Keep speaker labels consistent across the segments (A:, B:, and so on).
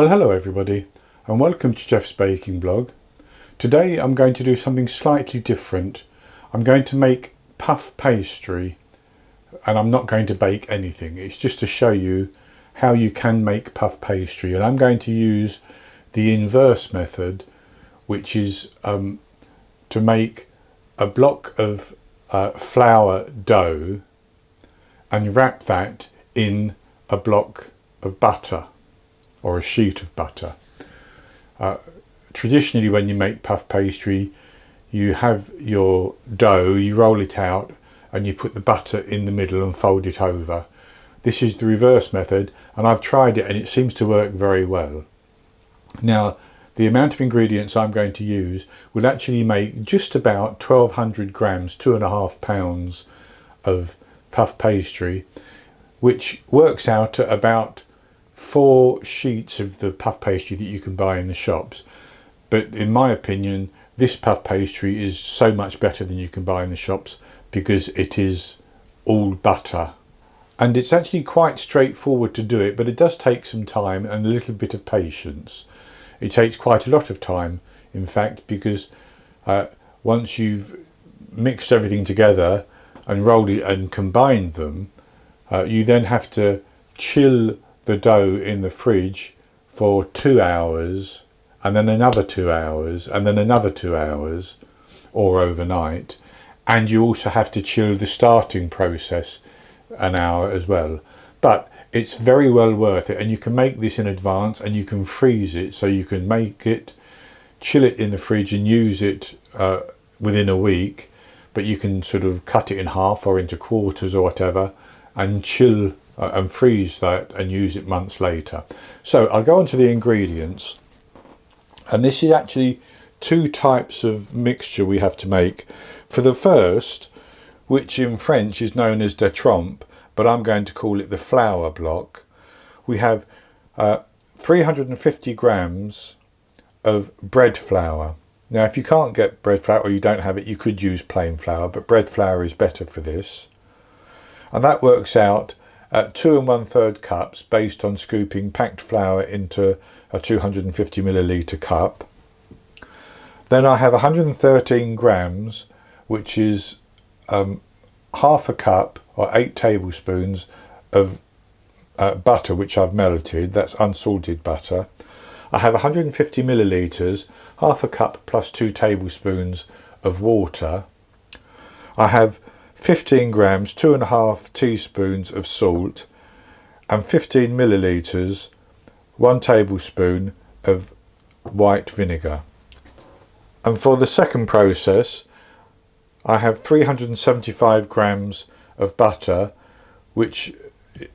A: Well, hello everybody and welcome to Jeff's Baking Blog. Today I'm going to do something slightly different. I'm going to make puff pastry and I'm not going to bake anything. It's just to show you how you can make puff pastry, and I'm going to use the inverse method, which is to make a block of flour dough and wrap that in a block of butter or a sheet of butter. Traditionally, when you make puff pastry, you have your dough, you roll it out and you put the butter in the middle and fold it over. This is the reverse method, and I've tried it and it seems to work very well. Now, the amount of ingredients I'm going to use will actually make just about 1200 grams, 2.5 pounds of puff pastry, which works out at about 4 sheets of the puff pastry that you can buy in the shops. But in my opinion, this puff pastry is so much better than you can buy in the shops because it is all butter. And it's actually quite straightforward to do it, but it does take some time and a little bit of patience. It takes quite a lot of time, in fact, because once you've mixed everything together and rolled it and combined them, you then have to chill the dough in the fridge for 2 hours, and then another 2 hours, and then another 2 hours, or overnight. And you also have to chill the starting process an hour as well. But it's very well worth it, and you can make this in advance and you can freeze it, so you can make it, chill it in the fridge and use it within a week. But you can sort of cut it in half or into quarters or whatever and chill and freeze that and use it months later. So I'll go on to the ingredients, and this is actually 2 types of mixture we have to make. For the first, which in French is known as de trompe, but I'm going to call it the flour block, we have 350 grams of bread flour. Now, if you can't get bread flour or you don't have it, you could use plain flour, but bread flour is better for this. And that works out at 2 1/3 cups based on scooping packed flour into a 250 milliliter cup. Then I have 113 grams, which is half a cup or 8 tablespoons of butter, which I've melted. That's unsalted butter. I have 150 milliliters, half a cup plus 2 tablespoons of water. I have 15 grams, 2.5 teaspoons of salt, and 15 milliliters, 1 tablespoon of white vinegar. And for the second process, I have 375 grams of butter, which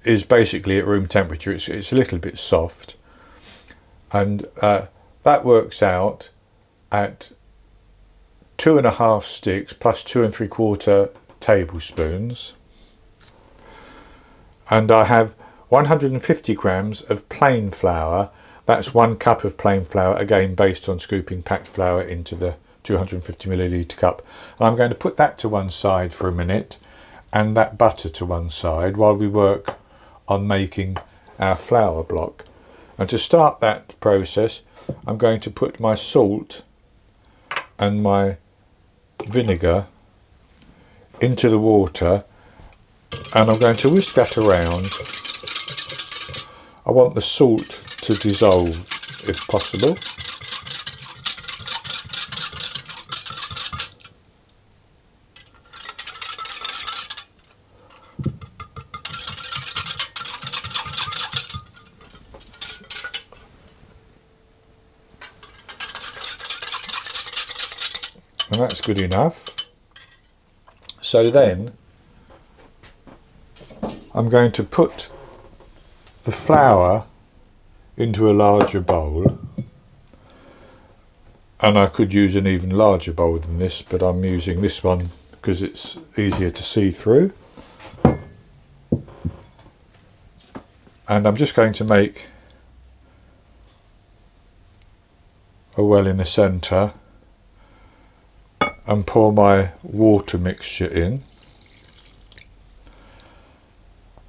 A: is basically at room temperature. It's a little bit soft, and that works out at 2.5 sticks plus 2 3/4 tablespoons. And I have 150 grams of plain flour. That's 1 cup of plain flour, again based on scooping packed flour into the 250 milliliter cup. And I'm going to put that to one side for a minute and that butter to one side while we work on making our flour block. And to start that process, I'm going to put my salt and my vinegar into the water, and I'm going to whisk that around. I want the salt to dissolve if possible. And that's good enough. So then I'm going to put the flour into a larger bowl, and I could use an even larger bowl than this, but I'm using this one because it's easier to see through. And I'm just going to make a well in the centre and pour my water mixture in.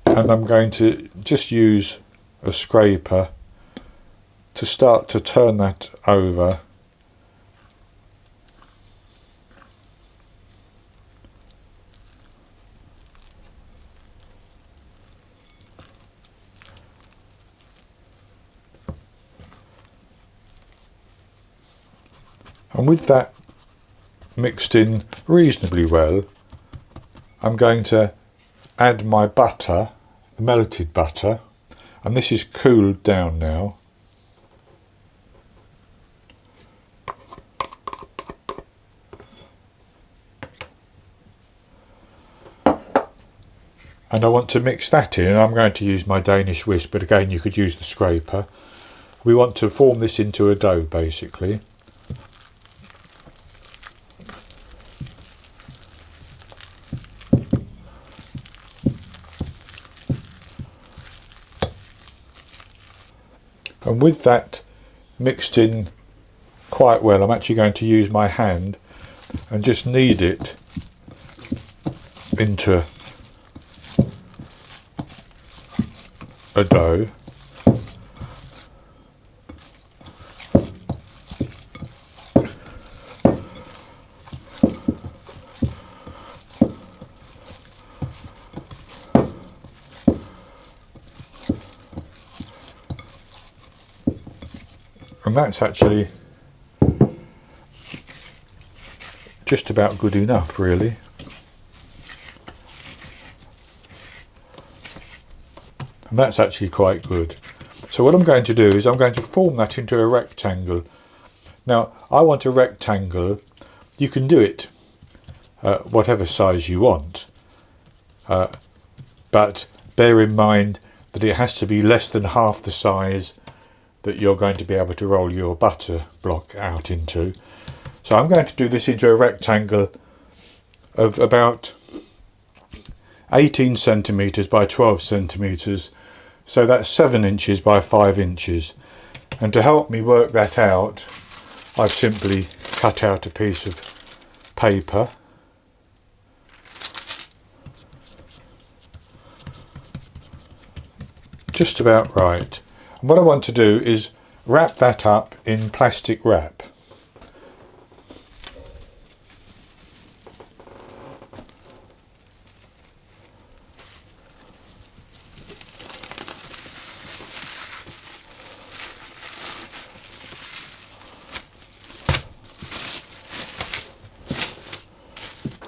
A: And I'm going to just use a scraper to start to turn that over. And with that mixed in reasonably well, I'm going to add my butter, the melted butter, and this is cooled down now. And I want to mix that in. I'm going to use my Danish whisk, but again you could use the scraper. We want to form this into a dough basically. And with that mixed in quite well, I'm actually going to use my hand and just knead it into a dough. And that's actually just about good enough, really. And that's actually quite good. So what I'm going to do is I'm going to form that into a rectangle. Now, I want a rectangle. You can do it whatever size you want, but bear in mind that it has to be less than half the size that you're going to be able to roll your butter block out into. So I'm going to do this into a rectangle of about 18 centimetres by 12 centimetres, so that's 7 inches by 5 inches. And to help me work that out, I've simply cut out a piece of paper. Just about right. And what I want to do is wrap that up in plastic wrap.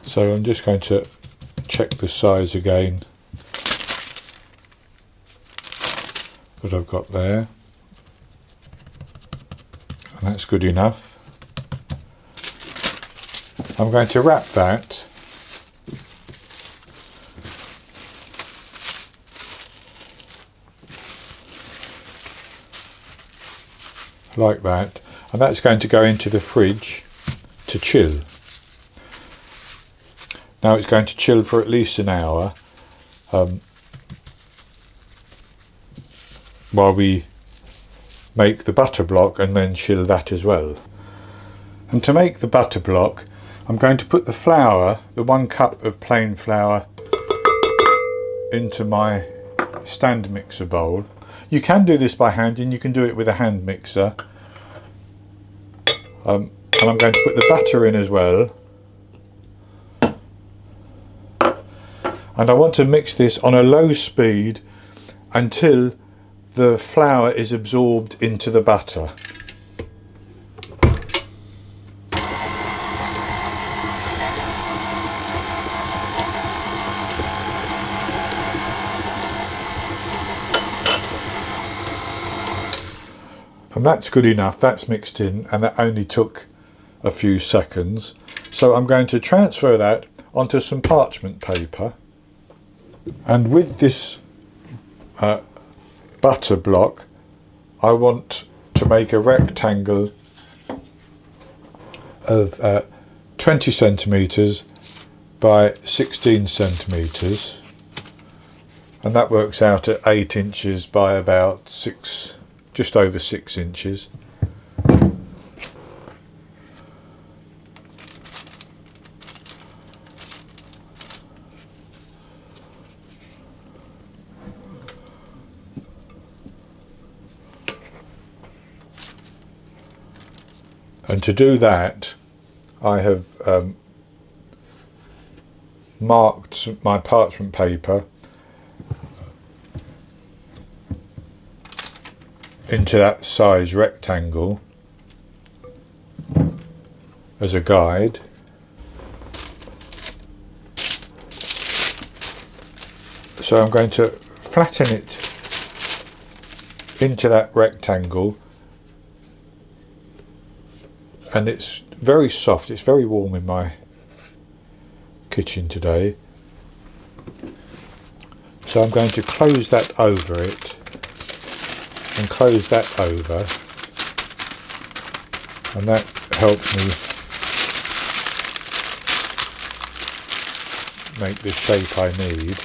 A: So I'm just going to check the size again that I've got there, and that's good enough. I'm going to wrap that like that, and that's going to go into the fridge to chill. Now it's going to chill for at least an hour while we make the butter block and then chill that as well. And to make the butter block, I'm going to put the flour, the 1 cup of plain flour, into my stand mixer bowl. You can do this by hand and you can do it with a hand mixer. And I'm going to put the butter in as well. And I want to mix this on a low speed until the flour is absorbed into the butter. And that's good enough, that's mixed in, and that only took a few seconds. So I'm going to transfer that onto some parchment paper. And with this butter block, I want to make a rectangle of 20 centimetres by 16 centimetres, and that works out at 8 inches by about just over 6 inches. And to do that, I have marked my parchment paper into that size rectangle as a guide. So I'm going to flatten it into that rectangle, and it's very soft. It's very warm in my kitchen today, so I'm going to close that over it and close that over, and that helps me make the shape I need.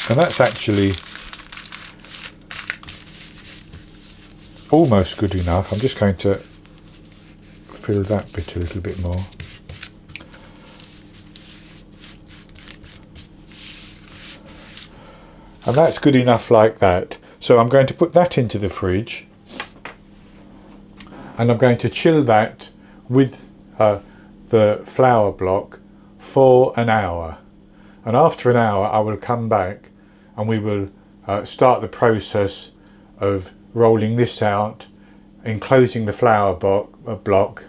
A: And that's actually almost good enough. I'm just going to fill that bit a little bit more. And that's good enough like that. So I'm going to put that into the fridge, and I'm going to chill that with the flour block for an hour. And after an hour I will come back and we will start the process of rolling this out, enclosing the flour block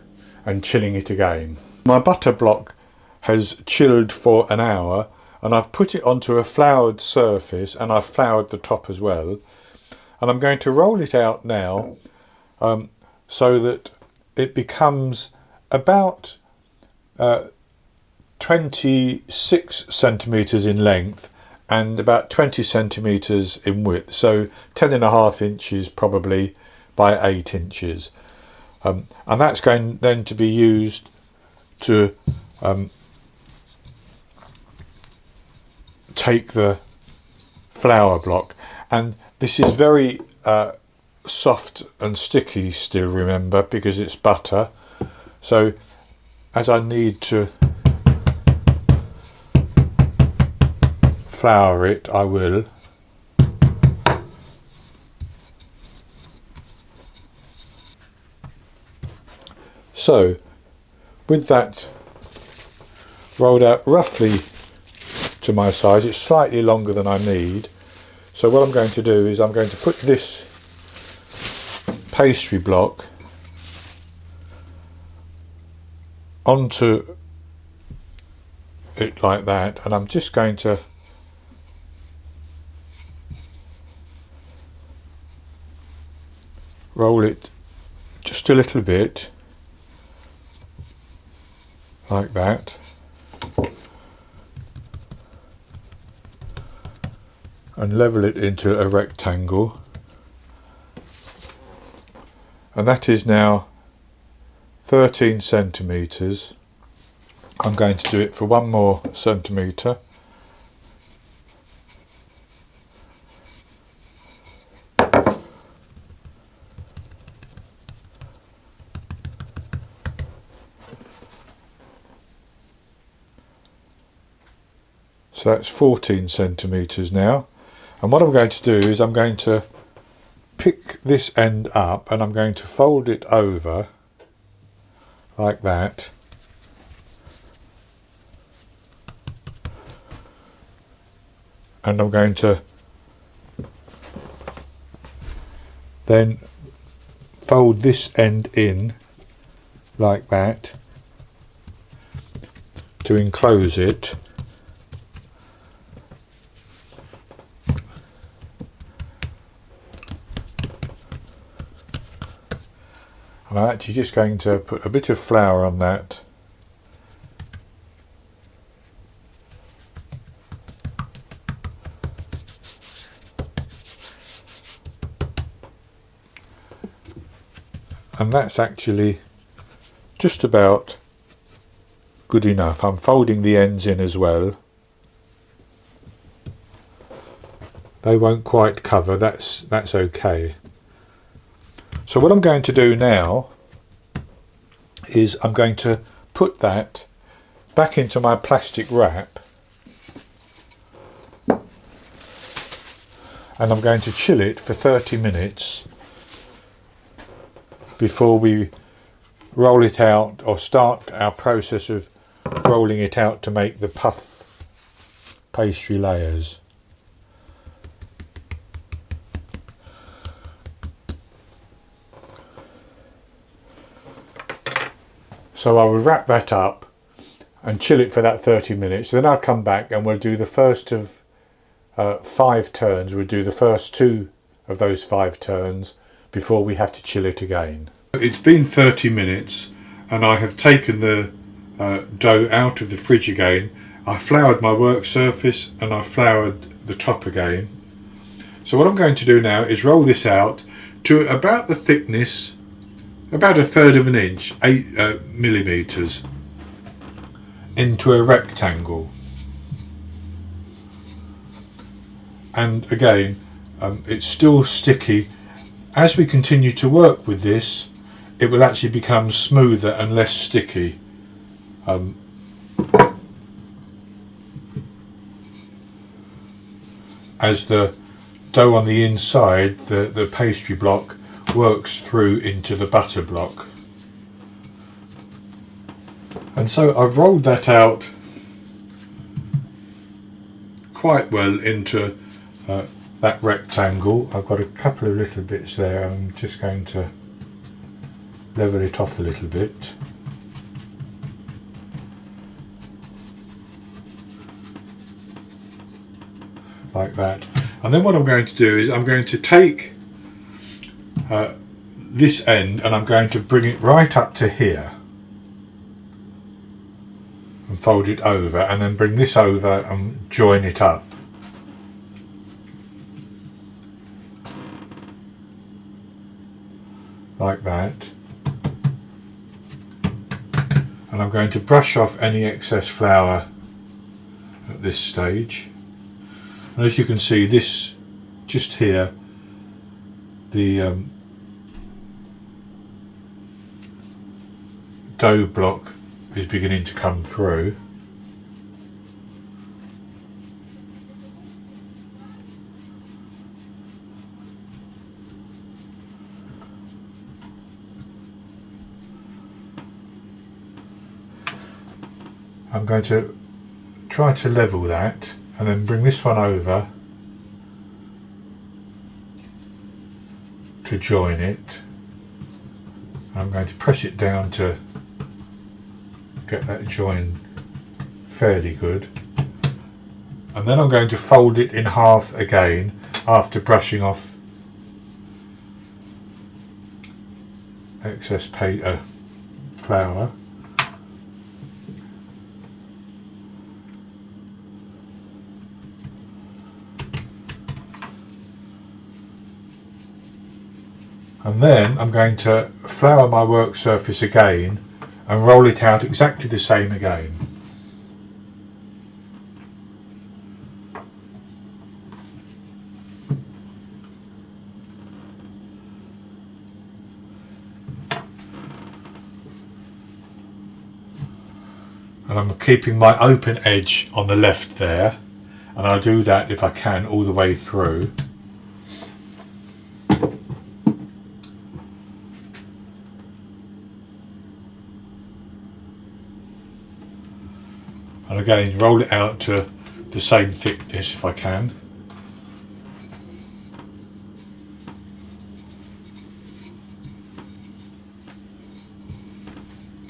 A: and chilling it again. My butter block has chilled for an hour, and I've put it onto a floured surface, and I've floured the top as well. And I'm going to roll it out now so that it becomes about 26 centimetres in length and about 20 centimetres in width, so 10.5 inches probably by 8 inches. And that's going then to be used to take the flour block, and this is very soft and sticky still, remember, because it's butter. So as I need to flour it, I will. So with that rolled out roughly to my size, it's slightly longer than I need. So what I'm going to do is I'm going to put this pastry block onto it like that, and I'm just going to roll it just a little bit like that, and level it into a rectangle, and that is now 13 centimetres. I'm going to do it for 1 more centimetre. So that's 14 centimetres now. And what I'm going to do is I'm going to pick this end up and I'm going to fold it over like that. And I'm going to then fold this end in like that to enclose it. And I'm actually just going to put a bit of flour on that. And that's actually just about good enough. I'm folding the ends in as well. They won't quite cover, that's okay. So what I'm going to do now is I'm going to put that back into my plastic wrap, and I'm going to chill it for 30 minutes before we roll it out or start our process of rolling it out to make the puff pastry layers. So I will wrap that up and chill it for that 30 minutes. Then I'll come back and we'll do the first of 5 turns. We'll do the first 2 of those 5 turns before we have to chill it again. It's been 30 minutes and I have taken the dough out of the fridge again. I floured my work surface and I floured the top again. So what I'm going to do now is roll this out to about the thickness, about 1/3 of an inch, 8 millimeters, into a rectangle. And again, it's still sticky. As we continue to work with this, it will actually become smoother and less sticky. As the dough on the inside, the pastry block, works through into the butter block. And so I've rolled that out quite well into that rectangle. I've got a couple of little bits there. I'm just going to level it off a little bit. Like that. And then what I'm going to do is I'm going to take this end and I'm going to bring it right up to here and fold it over, and then bring this over and join it up. Like that. And I'm going to brush off any excess flour at this stage. And as you can see, this just here, the dough block is beginning to come through. I'm going to try to level that and then bring this one over to join it. I'm going to press it down to get that join fairly good, and then I'm going to fold it in half again after brushing off excess flour. And then I'm going to flour my work surface again and roll it out exactly the same again. And I'm keeping my open edge on the left there, and I'll do that if I can all the way through. And again, roll it out to the same thickness if I can.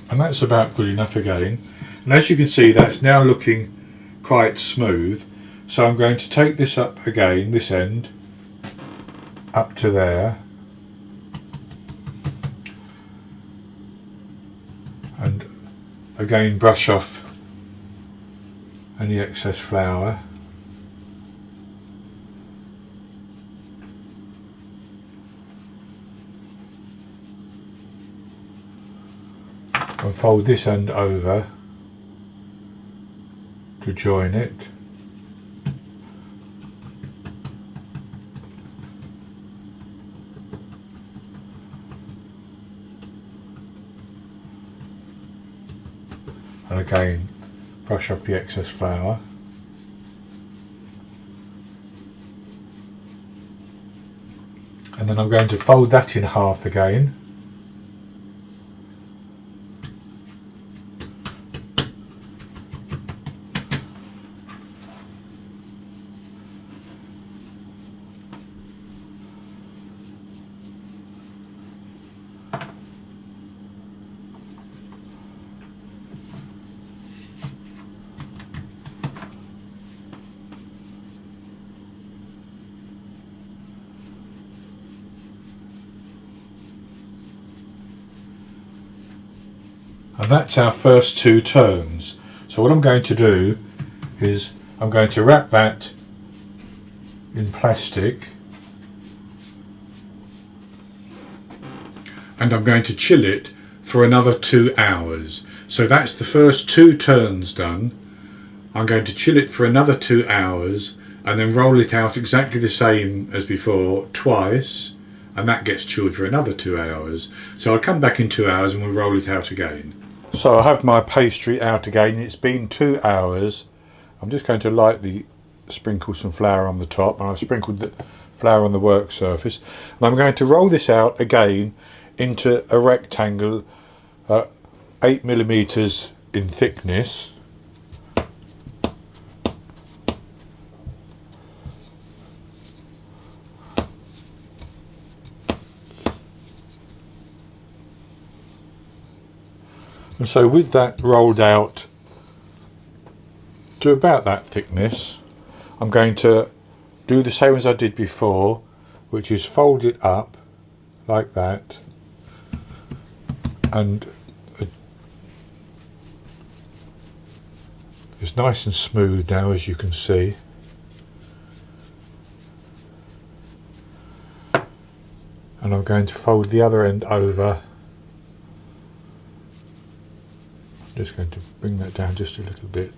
A: And that's about good enough again. And as you can see, that's now looking quite smooth. So I'm going to take this up again, this end, up to there. And again, brush off any excess flour. And fold this end over to join it. And again, Brush off the excess flour. And then I'm going to fold that in half again. And that's our first 2 turns. So what I'm going to do is I'm going to wrap that in plastic and I'm going to chill it for another 2 hours. So that's the first 2 turns done. I'm going to chill it for another 2 hours and then roll it out exactly the same as before twice, and that gets chilled for another 2 hours. So I'll come back in 2 hours and we'll roll it out again. So I have my pastry out again. It's been 2 hours. I'm just going to lightly sprinkle some flour on the top, and I've sprinkled the flour on the work surface. And I'm going to roll this out again into a rectangle 8mm in thickness. And so with that rolled out to about that thickness, I'm going to do the same as I did before, which is fold it up like that, and it's nice and smooth now, as you can see. And I'm going to fold the other end over. Just going to bring that down just a little bit.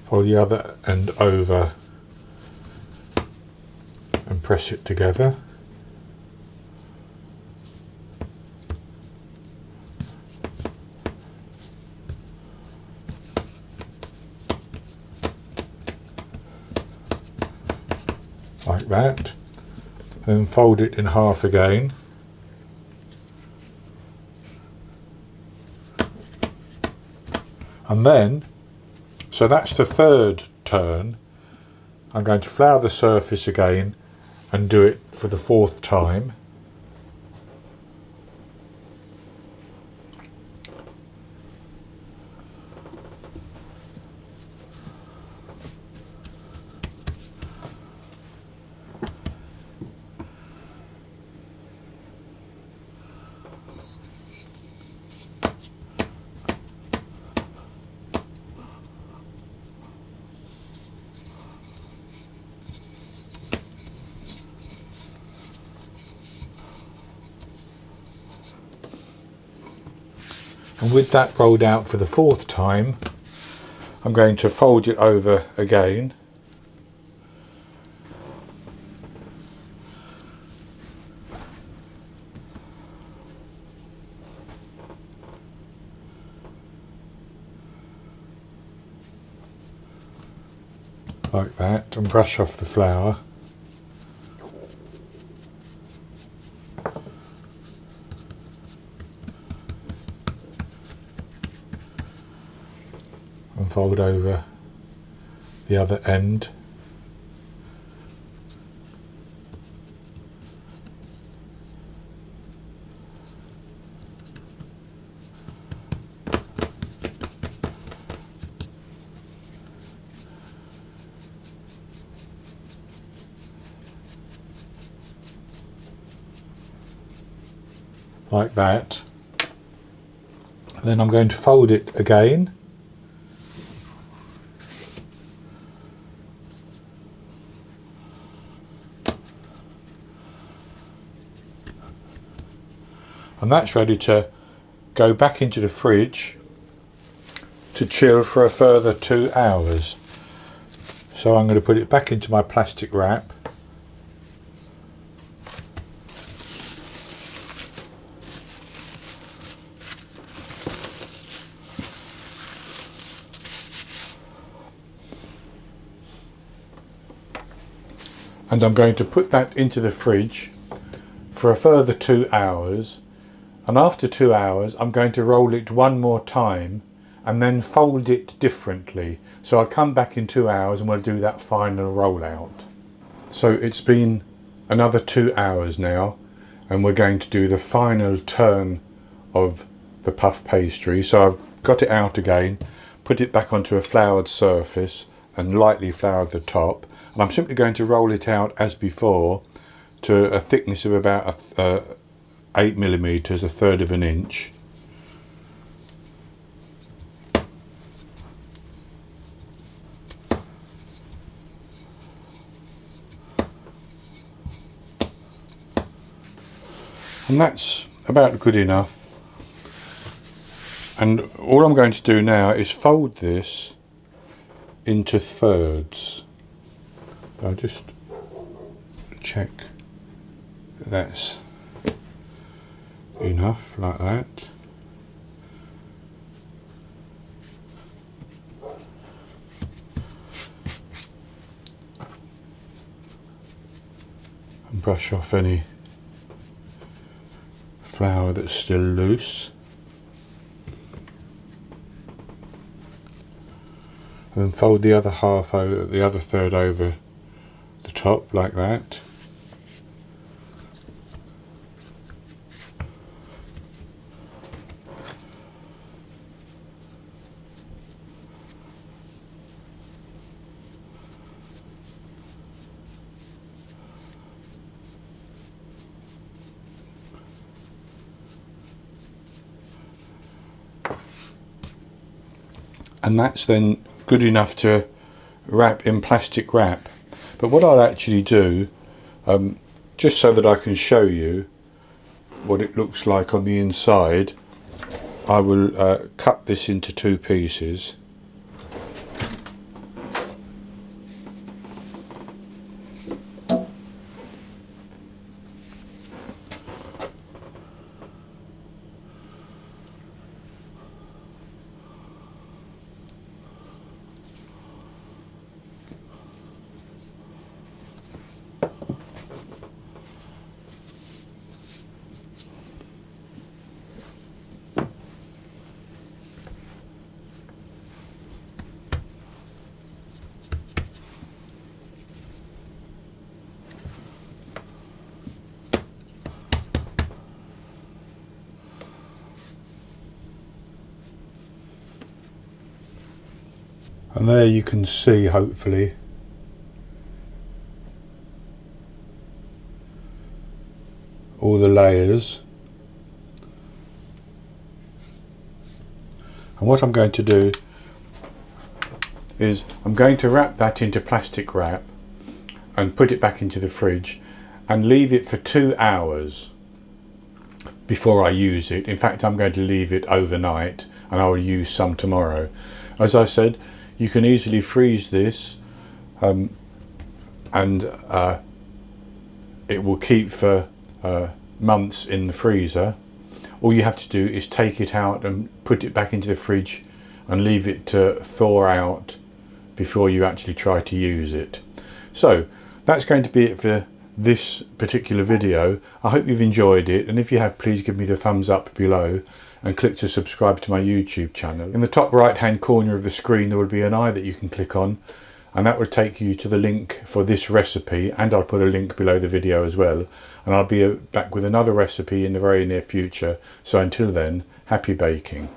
A: Fold the other end over and press it together. Like that. And fold it in half again. And then, so that's the 3rd turn. I'm going to flour the surface again and do it for the 4th time. And with that rolled out for the 4th time, I'm going to fold it over again. Like that, and brush off the flour. And fold over the other end. Like that. And then I'm going to fold it again. And that's ready to go back into the fridge to chill for a further 2 hours. So I'm going to put it back into my plastic wrap. And I'm going to put that into the fridge for a further 2 hours, and after 2 hours I'm going to roll it one more time and then fold it differently. So I'll come back in 2 hours and we'll do that final roll out. So it's been another 2 hours now, and we're going to do the final turn of the puff pastry. So I've got it out again, put it back onto a floured surface and lightly floured the top, and I'm simply going to roll it out as before to a thickness of about 8mm, a third of an inch. And that's about good enough. And all I'm going to do now is fold this into thirds. I'll just check that's enough, like that. And brush off any flour that's still loose. And then fold the other half over, the other third over the top, like that. And that's then good enough to wrap in plastic wrap. But what I'll actually do, just so that I can show you what it looks like on the inside, I will cut this into 2 pieces. And there you can see, hopefully, all the layers. And what I'm going to do is I'm going to wrap that into plastic wrap and put it back into the fridge and leave it for 2 hours before I use it. In fact, I'm going to leave it overnight and I will use some tomorrow. As I said, you can easily freeze this and it will keep for months in the freezer. All you have to do is take it out and put it back into the fridge and leave it to thaw out before you actually try to use it. So that's going to be it for this particular video. I hope you've enjoyed it, and if you have, please give me the thumbs up below and click to subscribe to my YouTube channel. In the top right hand corner of the screen there will be an eye that you can click on, and that will take you to the link for this recipe, and I'll put a link below the video as well, and I'll be back with another recipe in the very near future. So until then, happy baking.